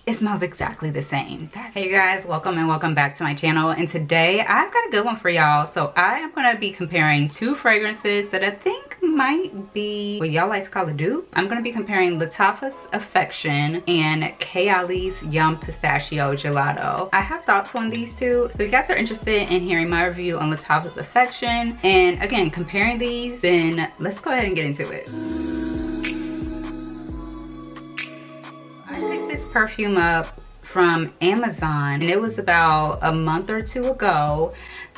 it smells exactly the same. Hey you guys, welcome and welcome back to my channel. And today I've got a good one for y'all. So I am going to be comparing two fragrances that I think might be what y'all like to call a dupe. I'm going to be comparing Lattafa Affection and Kayali Yum Pistachio Gelato. I have thoughts on these two, so if you guys are interested in hearing my review on Lattafa Affection and again comparing these, then let's go ahead and get into it. I picked this perfume up from Amazon and it was about a month or two ago.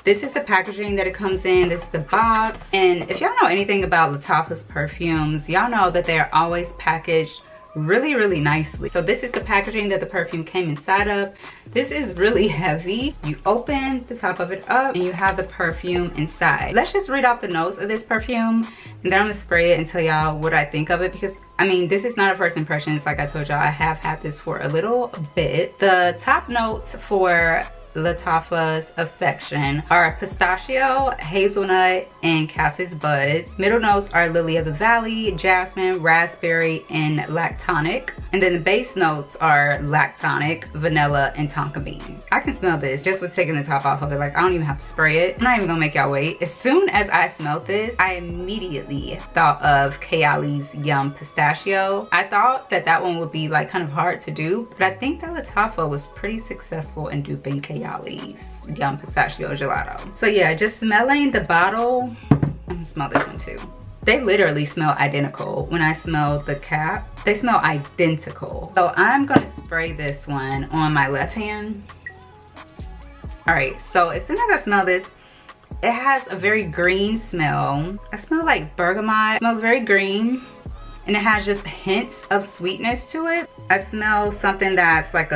This is the packaging that it comes in. This is the box. And if y'all know anything about Lattafa's perfumes, y'all know that they are always packaged really nicely. So this is the packaging that the perfume came inside of. This is really heavy. You open the top of it up and you have the perfume inside. Let's just read off the notes of this perfume and then I'm gonna spray it and tell y'all what I think of it, because I mean, this is not a first impression. Like I told y'all, I have had this for a little bit. The top notes for Lattafa's Affection are pistachio, hazelnut, and cassis bud. Middle notes are lily of the valley, jasmine, raspberry, and lactonic. And then the base notes are lactonic, vanilla, and tonka beans. I can smell this just with taking the top off of it. Like, I don't even have to spray it. I'm not even gonna make y'all wait. As soon as I smelled this, I immediately thought of Kayali's Yum Pistachio. I thought that that one would be like kind of hard to do, but I think that Lattafa was pretty successful in duping Kayali's Yum Pistachio Gelato. So yeah, just smelling the bottle, I'm gonna smell this one too. They literally smell identical. When I smell the cap, they smell identical. So I'm gonna spray this one on my left hand. All right, so as soon as I smell this, it has a very green smell. I smell like bergamot. It smells very green and it has just hints of sweetness to it. I smell something that's like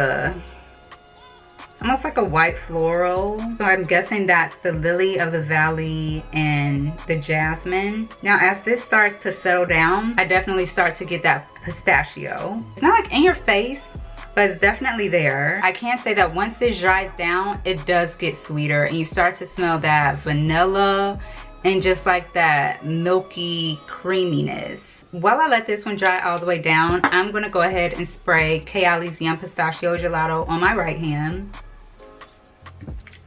almost like a white floral. So I'm guessing that's the lily of the valley and the jasmine. Now as this starts to settle down, I definitely start to get that pistachio. It's not like in your face, but it's definitely there. I can say that once this dries down, it does get sweeter and you start to smell that vanilla and just like that milky creaminess. While I let this one dry all the way down, I'm gonna go ahead and spray Kayali's Yum Pistachio Gelato on my right hand.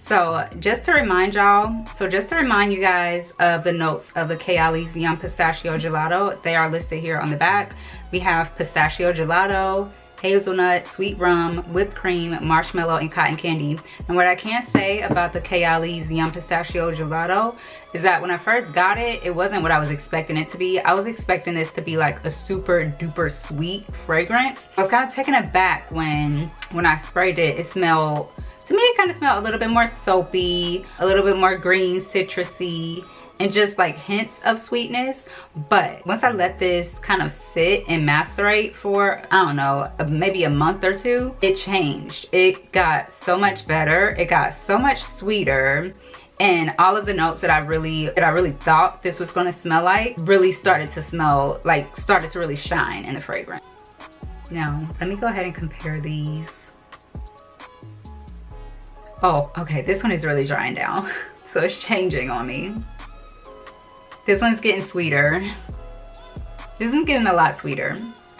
So just to remind y'all, you guys of the notes of the Kayali's Yum Pistachio Gelato, they are listed here on the back. We have pistachio gelato, hazelnut, sweet rum, whipped cream, marshmallow, and cotton candy. And what I can say about the Kayali's Yum Pistachio Gelato is that when I first got it, it wasn't what I was expecting it to be. I was expecting this to be like a super duper sweet fragrance. I was kind of taken aback when I sprayed it. It smelled, to me, it kind of smelled a little bit more soapy, a little bit more green, citrusy, and just like hints of sweetness. But once I let this kind of sit and macerate for, I don't know, maybe a month or two, it changed. It got so much better. It got so much sweeter. And all of the notes that I really thought this was gonna smell like really started to smell like, started to really shine in the fragrance. Now, let me go ahead and compare these. Oh, okay, this one is really drying down. So it's changing on me. This one's getting sweeter. This one's getting a lot sweeter.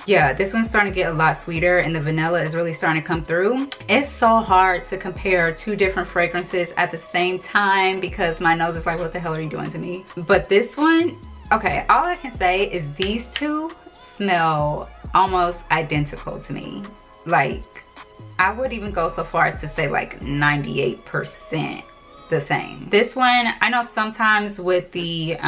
Yeah, this one's starting to get a lot sweeter and the vanilla is really starting to come through. It's so hard to compare two different fragrances at the same time because my nose is like, what the hell are you doing to me? But this one, okay, all I can say is these two smell almost identical to me. Like, I would even go so far as to say like 98% the same. This one, I know sometimes with the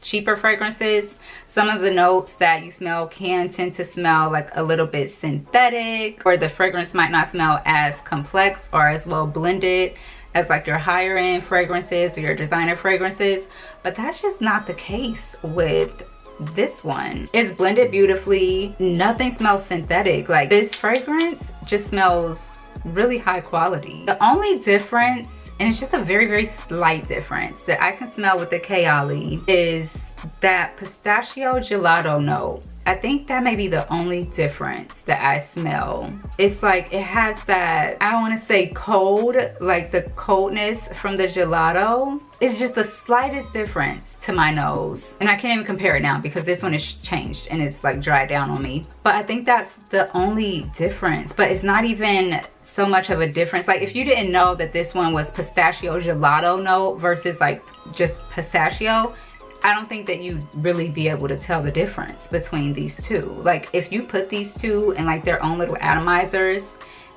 cheaper fragrances, some of the notes that you smell can tend to smell like a little bit synthetic, or the fragrance might not smell as complex or as well blended as like your higher end fragrances or your designer fragrances, but that's just not the case with this one. It's blended beautifully. Nothing smells synthetic. Like, this fragrance just smells really high quality. The only difference, and it's just a very slight difference that I can smell with the Kayali, is that pistachio gelato note I think that may be the only difference that I smell. It's like it has that, I don't want to say cold, like the coldness from the gelato. It's just the slightest difference to my nose. And I can't even compare it now because this one is changed and it's like dried down on me. But I think that's the only difference. But it's not even so much of a difference. Like if you didn't know that this one was pistachio gelato note versus like just pistachio, I don't think that you'd really be able to tell the difference between these two. Like if you put these two in like their own little atomizers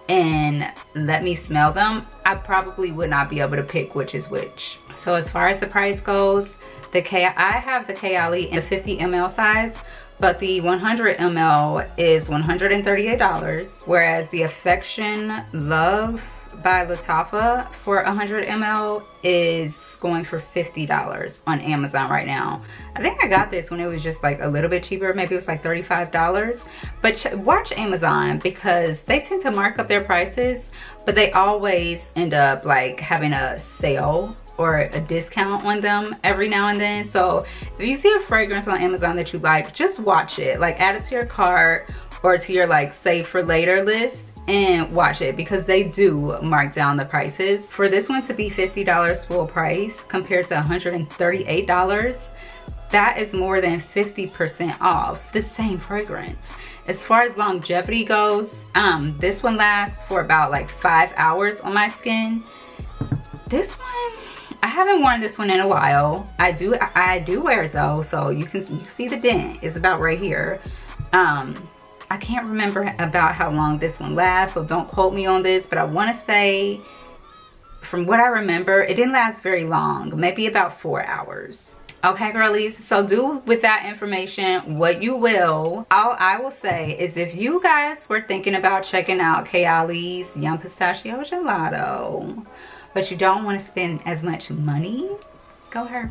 and let me smell them, I probably would not be able to pick which is which. So as far as the price goes, I have the Kayali in the 50 ml size, but the 100 ml is $138, whereas the Affection Love by Lattafa for 100 ml is going for $50 on Amazon right now. I think I got this when it was just like a little bit cheaper. Maybe it was like $35. But watch Amazon because they tend to mark up their prices, but they always end up like having a sale or a discount on them every now and then. So if you see a fragrance on Amazon that you like, just watch it. Like add it to your cart or to your like save for later list and watch it because they do mark down the prices. For this one to be $50 full price compared to $138, that is more than 50% off the same fragrance. As far as longevity goes, this one lasts for about like 5 hours on my skin. This one, I haven't worn this one in a while. I do wear it though, so you can see the dent. It's about right here. I can't remember about how long this one lasts, so don't quote me on this, but I want to say, from what I remember, it didn't last very long, maybe about 4 hours. Okay, girlies, so do with that information what you will. All I will say is if you guys were thinking about checking out Kayali's Yum Pistachio Gelato, but you don't want to spend as much money, go her.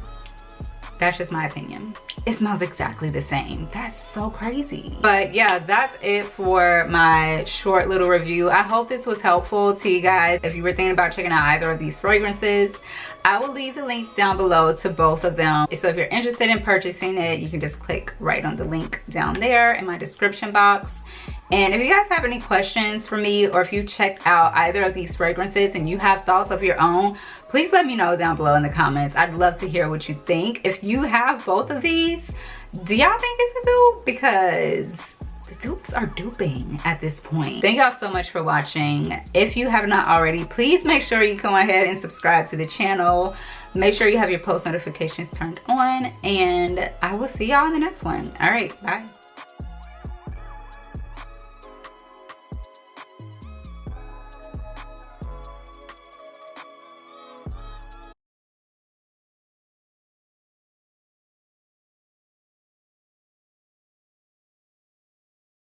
That's just my opinion. It smells exactly the same. That's so crazy. But yeah, that's it for my short little review. I hope this was helpful to you guys. If you were thinking about checking out either of these fragrances, I will leave the links down below to both of them. So if you're interested in purchasing it, you can just click right on the link down there in my description box. And if you guys have any questions for me, or if you checked out either of these fragrances and you have thoughts of your own, please let me know down below in the comments. I'd love to hear what you think. If you have both of these, do y'all think it's a dupe? Because the dupes are duping at this point. Thank y'all so much for watching. If you have not already, please make sure you go ahead and subscribe to the channel. Make sure you have your post notifications turned on, and I will see y'all in the next one. All right, bye.